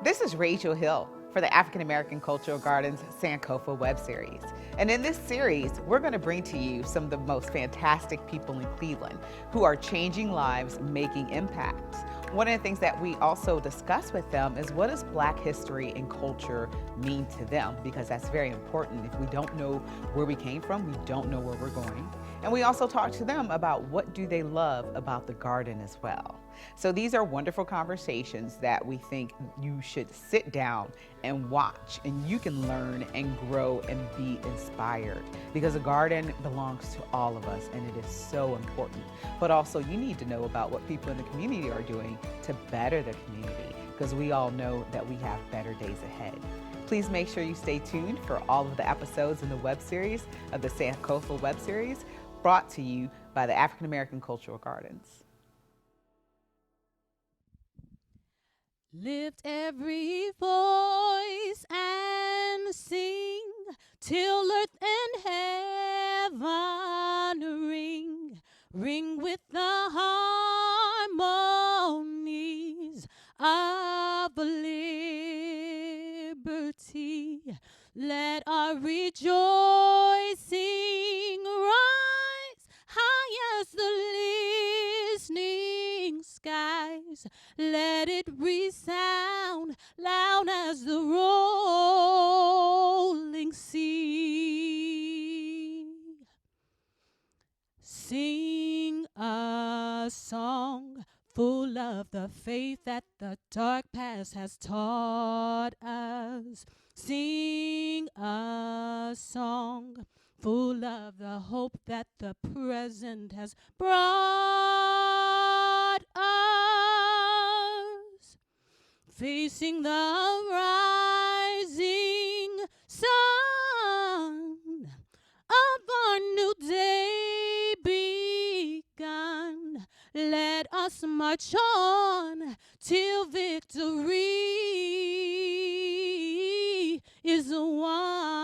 This is Rachel Hill for the African American Cultural Gardens Sankofa web series. And in this series, we're going to bring to you some of the most fantastic people in Cleveland who are changing lives, making impacts. One of the things that we also discuss with them is what does Black history and culture mean to them? Because that's very important. If we don't know where we came from, we don't know where we're going. And we also talk to them about what do they love about the garden as well. So these are wonderful conversations that we think you should sit down and watch, and you can learn and grow and be inspired, because a garden belongs to all of us and it is so important. But also you need to know about what people in the community are doing to better the community, because we all know that we have better days ahead. Please make sure you stay tuned for all of the episodes in the web series of the Sankofa web series, brought to you by the African American Cultural Gardens. Lift every voice and sing till earth and heaven ring. Ring with the harmonies of liberty. Let our rejoicing rise high as the listening skies. Let it resound loud as the rolling sea. Sing a song full of the faith that the dark past has taught us. Sing a song full of the hope that the present has brought us. Facing the rising sun of our new day begun. Let us march on till victory is won.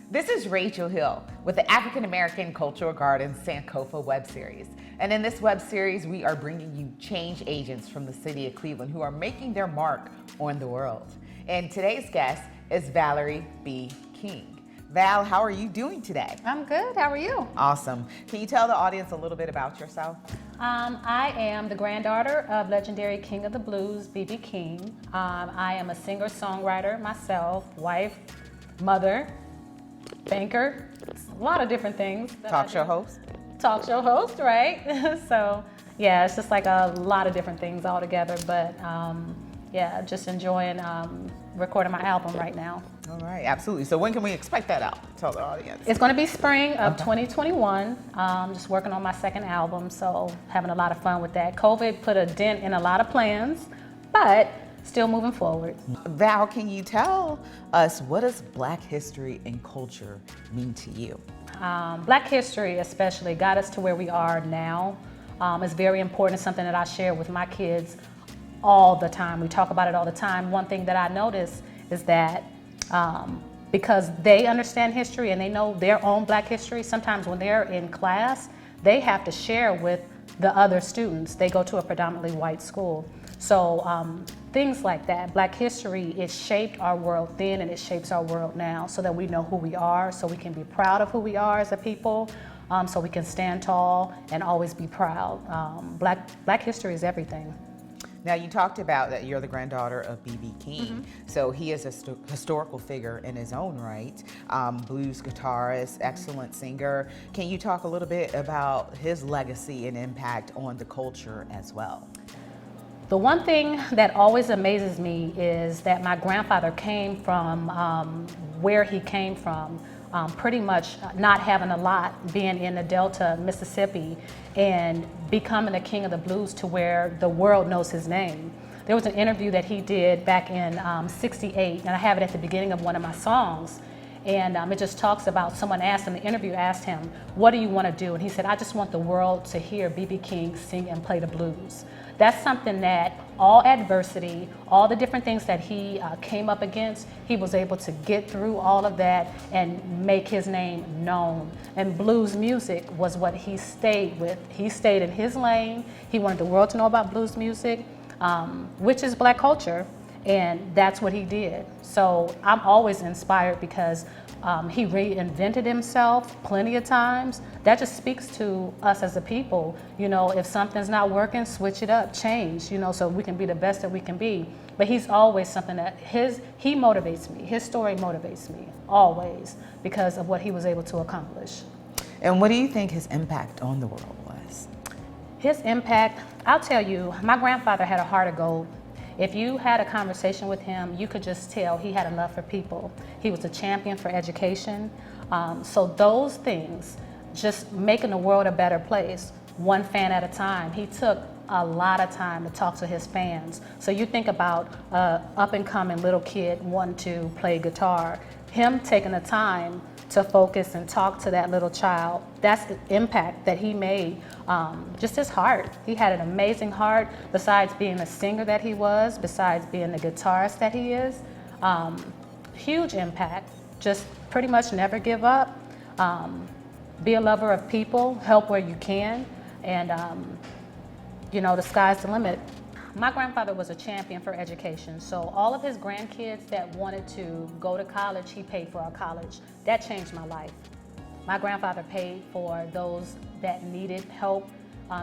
This is Rachel Hill with the African American Cultural Gardens Sankofa web series. And in this web series, we are bringing you change agents from the city of Cleveland who are making their mark on the world. And today's guest is Valerie B. King. Val, how are you doing today? I'm good. How are you? Awesome. Can you tell the audience a little bit about yourself? I am the granddaughter of legendary King of the Blues, B.B. King. I am a singer-songwriter myself, wife, mother, banker, a lot of different things. Talk show host? Talk show host, right? So, yeah, it's just like a lot of different things all together. But, yeah, just enjoying recording my album right now. All right, absolutely. So when can we expect that out? Tell the audience. It's going to be spring of 2021. Just working on my second album, so having a lot of fun with that. COVID put a dent in a lot of plans, but still moving forward. Val, can you tell us what does Black history and culture mean to you? Black history especially got us to where we are now. It's very important. It's something that I share with my kids all the time. We talk about it all the time. One thing that I notice is that because they understand history and they know their own Black history, sometimes when they're in class, they have to share with the other students. They go to a predominantly white school. So things like that. Black history, it shaped our world then and it shapes our world now, so that we know who we are, so we can be proud of who we are as a people, so we can stand tall and always be proud. Black history is everything. Now, you talked about that you're the granddaughter of B.B. King, so he is a historical figure in his own right, blues guitarist, excellent singer. Can you talk a little bit about his legacy and impact on the culture as well? The one thing that always amazes me is that my grandfather came from where he came from, pretty much not having a lot, being in the Delta, Mississippi, and becoming the king of the blues to where the world knows his name. There was an interview that he did back in '68, and I have it at the beginning of one of my songs. And it just talks about, someone asked him, the interview asked him, what do you want to do? And he said, I just want the world to hear B.B. King sing and play the blues. that's something that all adversity, all the different things that he came up against, he was able to get through all of that and make his name known. And blues music was what he stayed with. He stayed in his lane. He wanted the world to know about blues music, which is Black culture, and that's what he did. So I'm always inspired because he reinvented himself plenty of times. That just speaks to us as a people. You know, if something's not working, switch it up, change, you know, so we can be the best that we can be. But he's always something that he motivates me. His story motivates me, always, because of what he was able to accomplish. And what do you think his impact on the world was? His impact, I'll tell you, my grandfather had a heart of gold. If you had a conversation with him, you could just tell he had a love for people. He was a champion for education. So those things, just making the world a better place, one fan at a time. He took a lot of time to talk to his fans. So you think about up and coming little kid wanting to play guitar, him taking the time to focus and talk to that little child. That's the impact that he made. Just his heart. He had an amazing heart, besides being the singer that he was, besides being the guitarist that he is. Huge impact. Just pretty much never give up. Be a lover of people, help where you can, and you know, the sky's the limit. My grandfather was a champion for education, so all of his grandkids that wanted to go to college, he paid for our college. That changed my life. My grandfather paid for those that needed help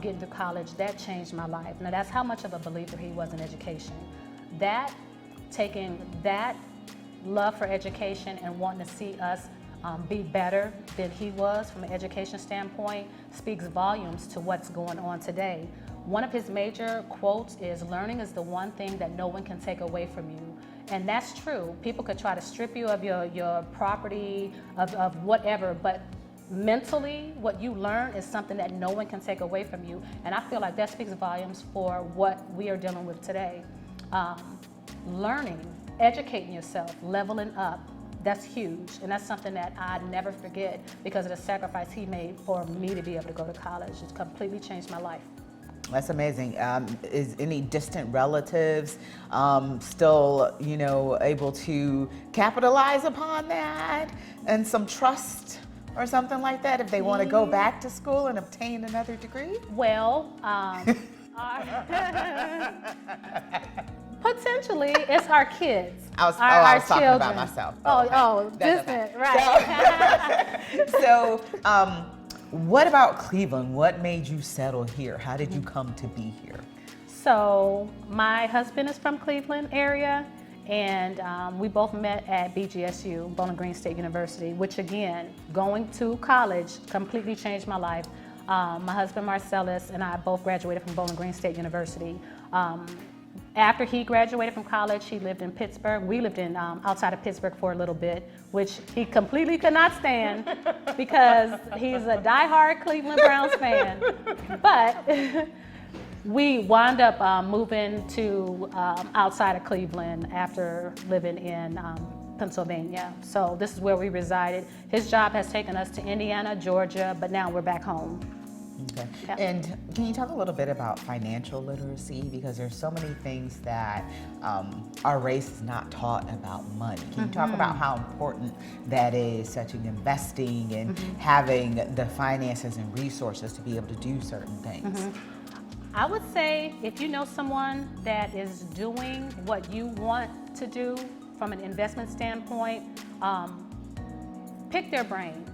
getting to college. That changed my life. Now that's how much of a believer he was in education. That, taking that love for education and wanting to see us be better than he was from an education standpoint, speaks volumes to what's going on today. One of his major quotes is, "Learning is the one thing that no one can take away from you." And that's true. People could try to strip you of your property, of whatever, but mentally, what you learn is something that no one can take away from you. And I feel like that speaks volumes for what we are dealing with today. Learning, educating yourself, leveling up, that's huge. And that's something that I never forget because of the sacrifice he made for me to be able to go to college. It's completely changed my life. That's amazing. Is any distant relatives still, you know, able to capitalize upon that and some trust or something like that if they want to go back to school and obtain another degree? Well, potentially, it's our kids. I was talking about myself. Distant, right. So, what about Cleveland? What made you settle here? How did you come to be here? So my husband is from Cleveland area, and we both met at BGSU, Bowling Green State University, which again, going to college completely changed my life. My husband Marcellus and I both graduated from Bowling Green State University. After he graduated from college, he lived in Pittsburgh. We lived in outside of Pittsburgh for a little bit, which he completely could not stand because he's a diehard Cleveland Browns fan. But we wound up moving to outside of Cleveland after living in Pennsylvania. So this is where we resided. His job has taken us to Indiana, Georgia, but now we're back home. Okay. Yep. And can you talk a little bit about financial literacy? Because there's so many things that our race is not taught about money. Can you talk about how important that is, such as investing and having the finances and resources to be able to do certain things? I would say if you know someone that is doing what you want to do from an investment standpoint, pick their brain.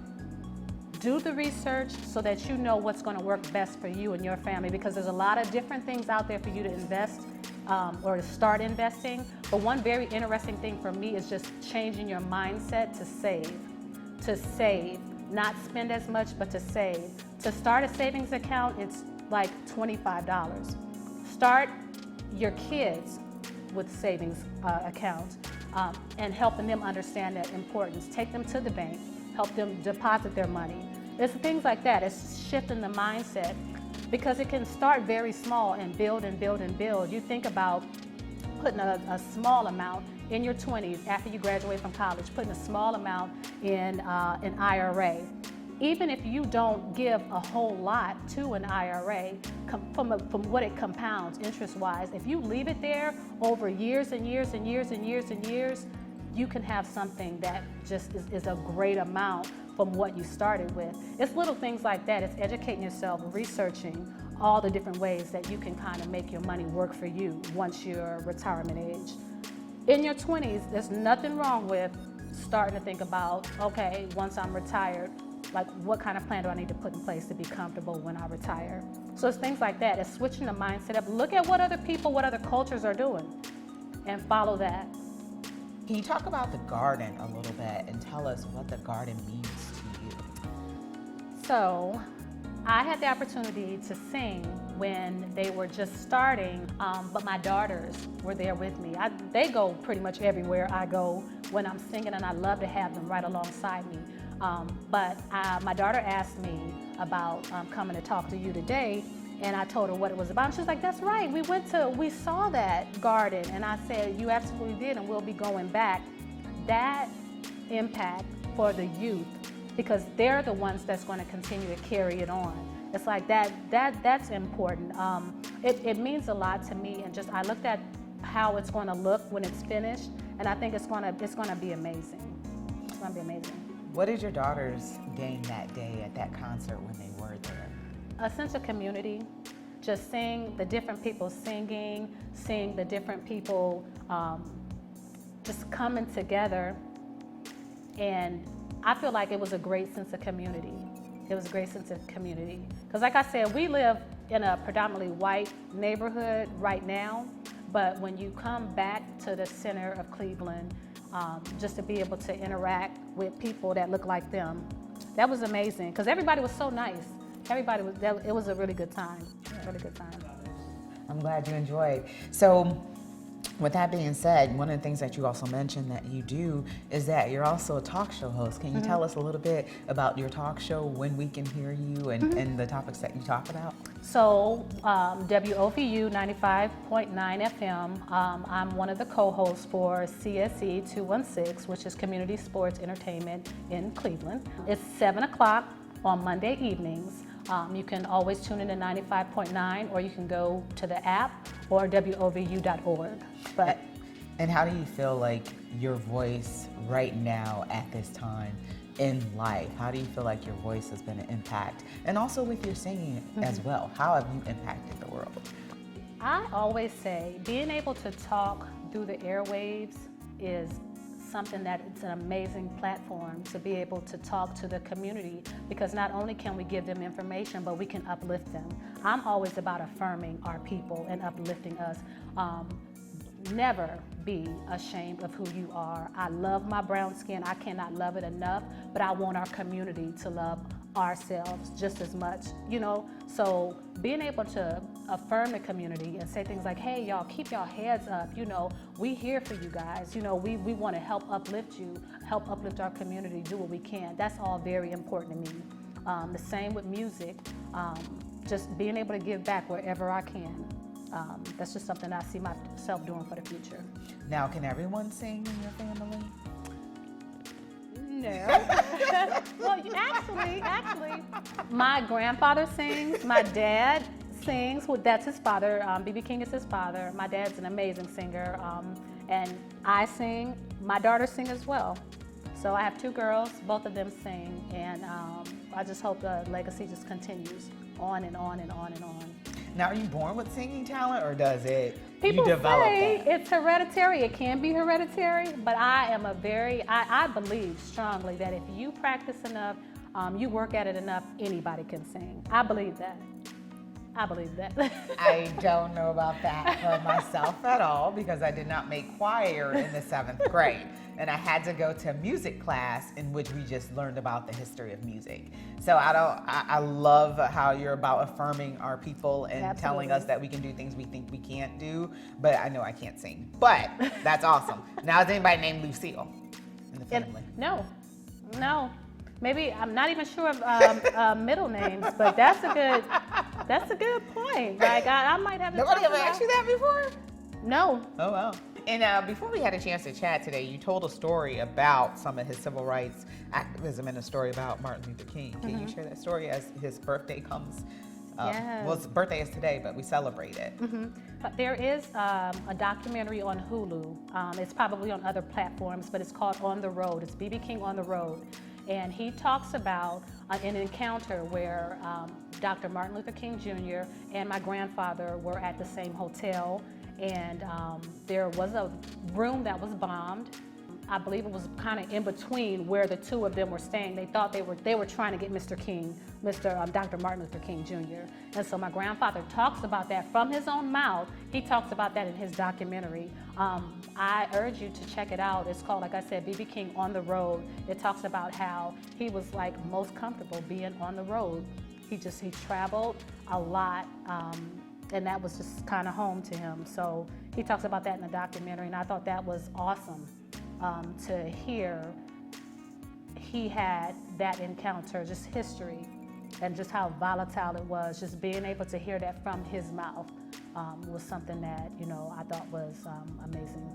Do the research so that you know what's going to work best for you and your family, because there's a lot of different things out there for you to invest or to start investing. But one very interesting thing for me is just changing your mindset to save. To save, not spend as much, but to save. To start a savings account, it's like $25. Start your kids with savings accounts and helping them understand that importance. Take them to the bank, help them deposit their money. It's things like that. It's shifting the mindset because it can start very small and build and build and build. You think about putting a small amount in your 20s after you graduate from college, putting a small amount in an IRA. even if you don't give a whole lot to an IRA, from what it compounds interest-wise, if you leave it there over years and years and years and years and years, you can have something that just is a great amount from what you started with. It's little things like that. It's educating yourself, researching all the different ways that you can kind of make your money work for you once you're retirement age. In your 20s, there's nothing wrong with starting to think about, okay, once I'm retired, like what kind of plan do I need to put in place to be comfortable when I retire? So it's things like that. It's switching the mindset up. Look at what other people, what other cultures are doing, and follow that. Can you talk about the garden a little bit and tell us what the garden means to you? So I had the opportunity to sing when they were just starting, but my daughters were there with me. They go pretty much everywhere I go when I'm singing, and I love to have them right alongside me. But my daughter asked me about coming to talk to you today, and I told her what it was about. And she was like, that's right, we saw that garden. And I said, you absolutely did, and we'll be going back. That impact for the youth, because they're the ones that's going to continue to carry it on. It's like that's important. It means a lot to me, and just I looked at how it's going to look when it's finished, and I think it's going to be amazing. It's going to be amazing. What did your daughters gain that day at that concert when they were there? A sense of community, just seeing the different people singing, seeing the different people just coming together, and I feel like it was a great sense of community. It was a great sense of community. Because like I said, we live in a predominantly white neighborhood right now, but when you come back to the center of Cleveland, just to be able to interact with people that look like them, that was amazing. Because everybody was so nice. It was a really good time, really good time. I'm glad you enjoyed. So, with that being said, one of the things that you also mentioned that you do is that you're also a talk show host. Can you tell us a little bit about your talk show, when we can hear you, and the topics that you talk about? So, WOVU 95.9 FM, I'm one of the co-hosts for CSE 216, which is Community Sports Entertainment in Cleveland. It's 7 o'clock on Monday evenings. You can always tune in to 95.9, or you can go to the app or wovu.org. And how do you feel like your voice right now at this time in life, how do you feel like your voice has been an impact? And also with your singing as well, how have you impacted the world? I always say being able to talk through the airwaves is something that it's an amazing platform to be able to talk to the community, because not only can we give them information, but we can uplift them. I'm always about affirming our people and uplifting us. Never be ashamed of who you are. I love my brown skin. I cannot love it enough, but I want our community to love ourselves just as much, you know? So being able to affirm the community and say things like, hey, y'all, keep y'all heads up. You know, we here for you guys. You know, we want to help uplift you, help uplift our community, do what we can. That's all very important to me. The same with music, just being able to give back wherever I can. That's just something I see myself doing for the future. Now, can everyone sing in your family? No. Well, actually, my grandfather sings. My dad sings. Well, that's his father. B.B. King is his father. My dad's an amazing singer, and I sing. My daughters sing as well. So I have two girls. Both of them sing, and I just hope the legacy just continues on and on and on and on. Now, are you born with singing talent, or does it People you develop say that? it's hereditary. It can be hereditary, but I believe strongly that if you practice enough, you work at it enough, anybody can sing. I believe that. I don't know about that for myself at all, because I did not make choir in the 7th grade. And I had to go to music class in which we just learned about the history of music. So I love how you're about affirming our people and Absolutely. telling us that we can do things we think we can't do, but I know I can't sing. But that's awesome. Now, is anybody named Lucille in the family? No. Maybe I'm not even sure of middle names, but that's a good point. Like I might have. Nobody ever asked you that before? No. Oh, wow. And before we had a chance to chat today, you told a story about some of his civil rights activism and a story about Martin Luther King. Can you share that story as his birthday comes? Yes. Well, his birthday is today, but we celebrate it. There is a documentary on Hulu. It's probably on other platforms, but it's called On the Road. It's B.B. King on the Road. And he talks about an encounter where Dr. Martin Luther King Jr. and my grandfather were at the same hotel, and there was a room that was bombed. I believe it was kind of in between where the two of them were staying. They thought they were trying to get Dr. Martin Luther King Jr. And so my grandfather talks about that from his own mouth. He talks about that in his documentary. I urge you to check it out. It's called, like I said, B.B. King on the Road. It talks about how he was like most comfortable being on the road. He traveled a lot, and that was just kind of home to him. So he talks about that in the documentary, and I thought that was awesome. To hear he had that encounter, just history, and just how volatile it was. Just being able to hear that from his mouth was something that, I thought was amazing.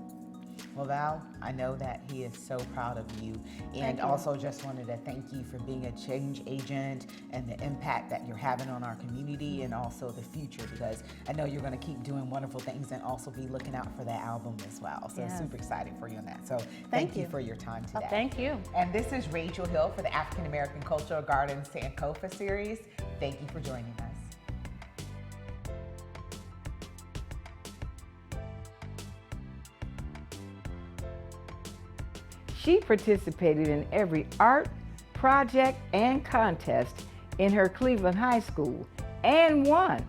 Well, Val, I know that he is so proud of you, and also just wanted to thank you for being a change agent and the impact that you're having on our community and also the future, because I know you're going to keep doing wonderful things and also be looking out for that album as well. So super excited for you on that. So thank you for your time today. Thank you. And this is Rachel Hill for the African American Cultural Gardens Sankofa series. Thank you for joining us. She participated in every art, project, and contest in her Cleveland high school and won.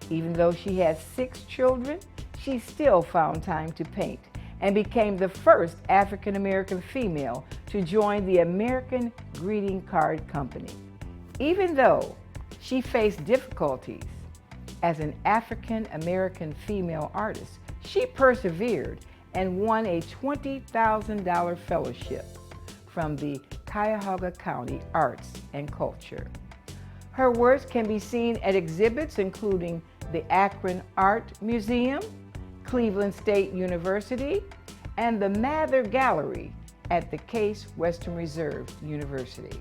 Even though she had 6 children, she still found time to paint and became the first African American female to join the American Greeting Card Company. Even though she faced difficulties as an African American female artist, she persevered and won a $20,000 fellowship from the Cuyahoga County Arts and Culture. Her works can be seen at exhibits including the Akron Art Museum, Cleveland State University, and the Mather Gallery at the Case Western Reserve University.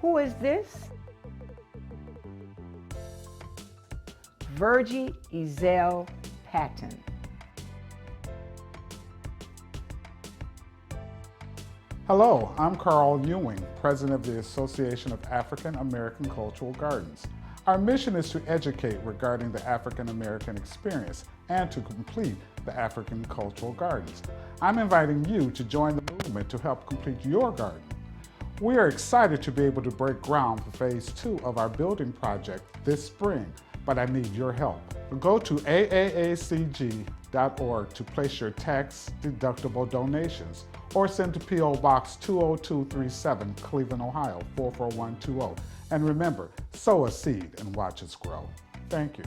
Who is this? Virgie Ezell Patton. Hello, I'm Carl Ewing, President of the Association of African American Cultural Gardens. Our mission is to educate regarding the African American experience and to complete the African Cultural Gardens. I'm inviting you to join the movement to help complete your garden. We are excited to be able to break ground for Phase 2 of our building project this spring, but I need your help. Go to aacg.org to place your tax-deductible donations, or send to P.O. Box 20237, Cleveland, Ohio, 44120. And remember, sow a seed and watch us grow. Thank you.